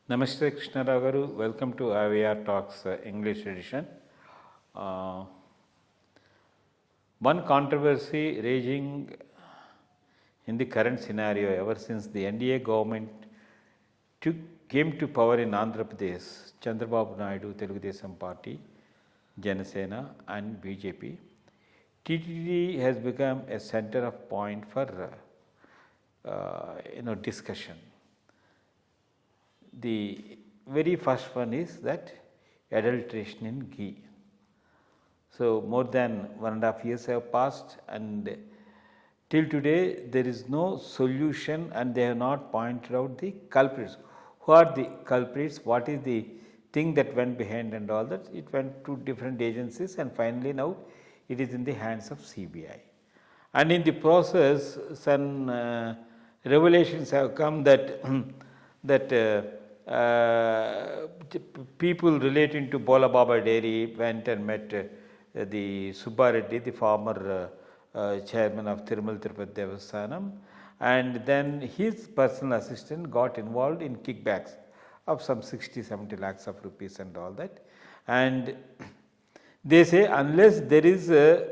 Namaste Krishna Rao garu. Welcome to IYRTalks English edition. One controversy raging in the current scenario ever since the NDA government came to power in Andhra Pradesh, Chandrababu Naidu, Telugu Desam Party, Janasena and BJP, TTD has become a center of point for discussion. The very first one is that adulteration in ghee. So, more than 1.5 years have passed and till today there is no solution and they have not pointed out the culprits. Who are the culprits? What is the thing that went behind and all that? It went to different agencies and finally now it is in the hands of CBI. And in the process some revelations have come that people relating to Bola Baba Dairy went and met the Subba Reddy, the former chairman of Tirupati Laddu, and then his personal assistant got involved in kickbacks of some 60-70 lakhs of rupees and all that. And they say unless there is the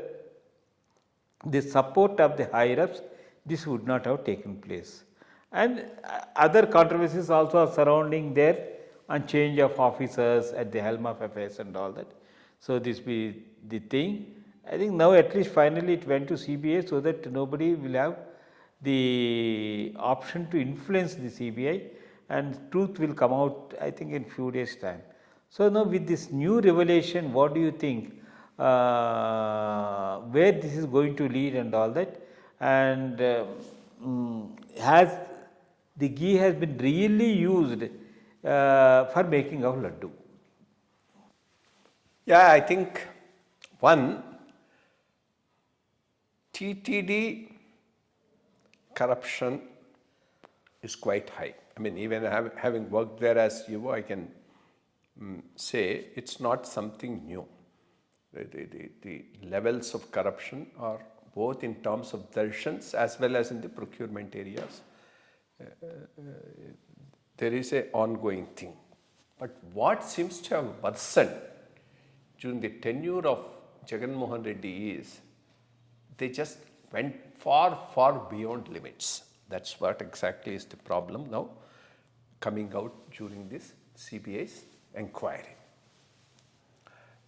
support of the higher ups, this would not have taken place. And other controversies also are surrounding there on change of officers at the helm of affairs and all that. So, this be the thing. I think now at least finally it went to CBI so that nobody will have the option to influence the CBI and truth will come out I think in few days time. So, now with this new revelation, what do you think where this is going to lead and all that, and has the ghee has been really used for making of laddu? Yeah, I think one, TTD corruption is quite high. I mean, even having worked there as you, I can say it's not something new. The levels of corruption are both in terms of darshans as well as in the procurement areas. There is an ongoing thing. But what seems to have worsened during the tenure of Jagan Mohan Reddy is they just went far beyond limits. That's what exactly is the problem now coming out during this CBI's inquiry.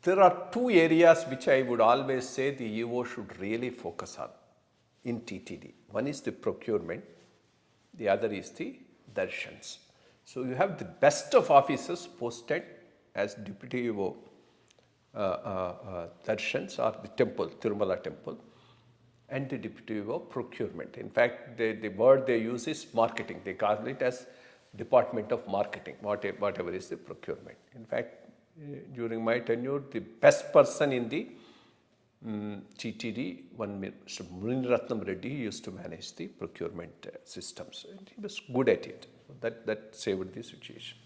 There are two areas which I would always say the EO should really focus on in TTD. One is the procurement, the other is the darshans. So, you have the best of officers posted as Deputy EO darshans or the temple, Tirumala temple, and the Deputy EO procurement. In fact, the word they use is marketing. They call it as Department of Marketing, whatever is the procurement. In fact, during my tenure, the best person in the TTD, one Mr. Muninratnam Reddy, used to manage the procurement systems. And he was good at it. That saved the situation.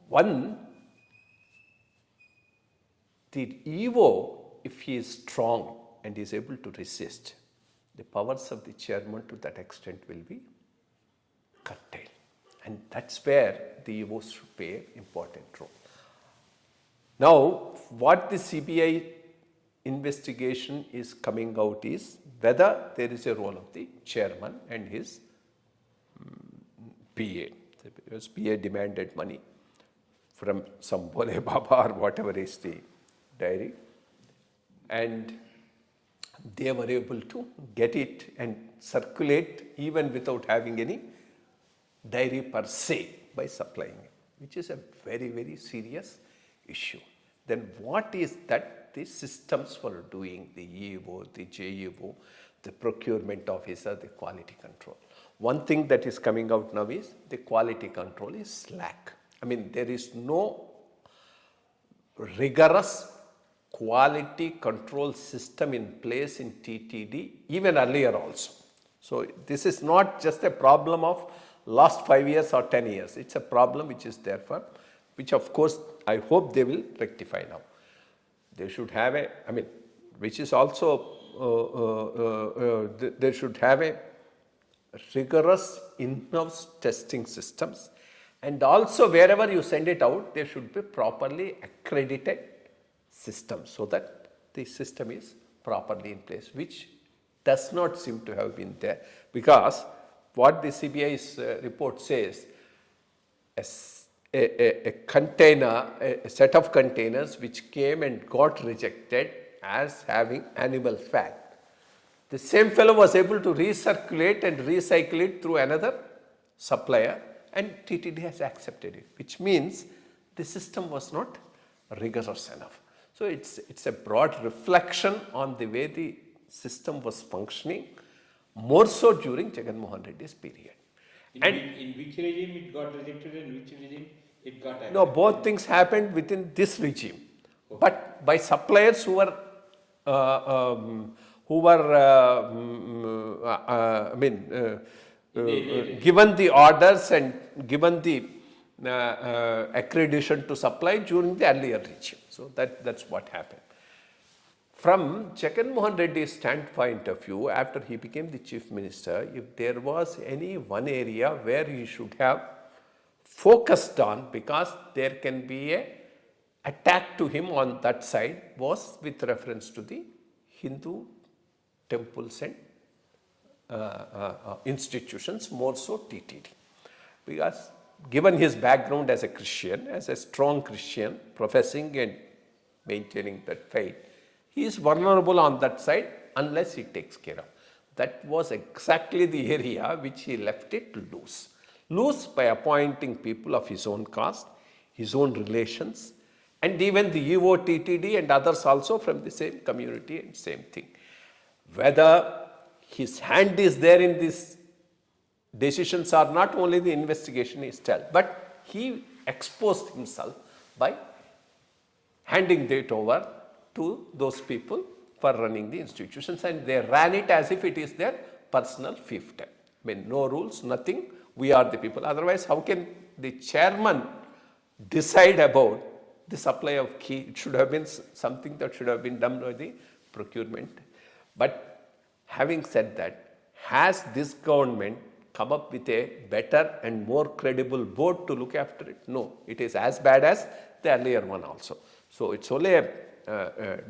One, the EO, if he is strong and is able to resist, the powers of the chairman to that extent will be curtailed. And that's where the EOs should play an important role. Now, what the CBI investigation is coming out is whether there is a role of the chairman and his PA. Because PA demanded money from some Bole Baba or whatever is the dairy, and they were able to get it and circulate even without having any dairy per se by supplying it, which is a very serious issue. Then what is that the systems for doing, the EO, the JEO, the procurement officer, the quality control? One thing that is coming out now is the quality control is slack. I mean, there is no rigorous quality control system in place in TTD even earlier also. So, this is not just a problem of last 5 years or 10 years. It's a problem which is there for, which of course I hope they will rectify now. They should have a, I mean, which is also, they should have a rigorous in-house testing systems And also wherever you send it out, there should be properly accredited system so that the system is properly in place, which does not seem to have been there, because what the CBI's report says, a container, a set of containers which came and got rejected as having animal fat, the same fellow was able to recirculate and recycle it through another supplier, and TTD has accepted it, which means the system was not rigorous enough. So it's a broad reflection on the way the system was functioning, more so during Jagan Mohan Reddy's period. In which regime it got rejected and which regime it got accepted? No, both things happened within this regime, but by suppliers who were given the orders and given the accreditation to supply during the earlier regime. So that's what happened. From Jagan Mohan Reddy's standpoint of view, after he became the chief minister, if there was any one area where he should have focused on, because there can be a attack to him on that side, was with reference to the Hindu temples and institutions, more so TTD. Because given his background as a Christian, as a strong Christian, professing and maintaining that faith, he is vulnerable on that side unless he takes care of. That was exactly the area which he left it loose. Loose by appointing people of his own caste, his own relations, and even the EO TTD and others also from the same community and same thing. Whether his hand is there in these decisions or not, only the investigation is tell. But he exposed himself by handing it over to those people for running the institutions, and they ran it as if it is their personal fiefdom. I mean, no rules, nothing, we are the people. Otherwise, how can the chairman decide about the supply of ghee? It should have been something that should have been done by the procurement. But having said that, has this government come up with a better and more credible board to look after it? No, it is as bad as the earlier one also. So it's only a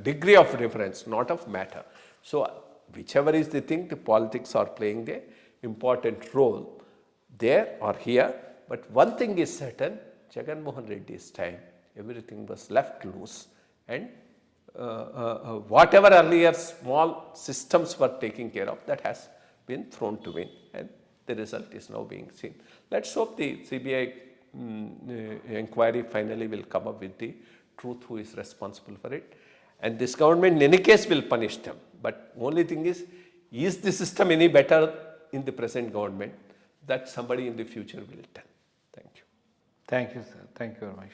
degree of reference, not of matter. So whichever is the thing, the politics are playing the important role there or here. But one thing is certain, Jagan Mohan Reddy's time, everything was left loose, and whatever earlier small systems were taking care of, that has been thrown to wind, and the result is now being seen. Let's hope the CBI inquiry finally will come up with the truth, who is responsible for it, and this government in any case will punish them. But only thing is the system any better in the present government? That somebody in the future will tell. Thank you. Thank you, sir. Thank you very much.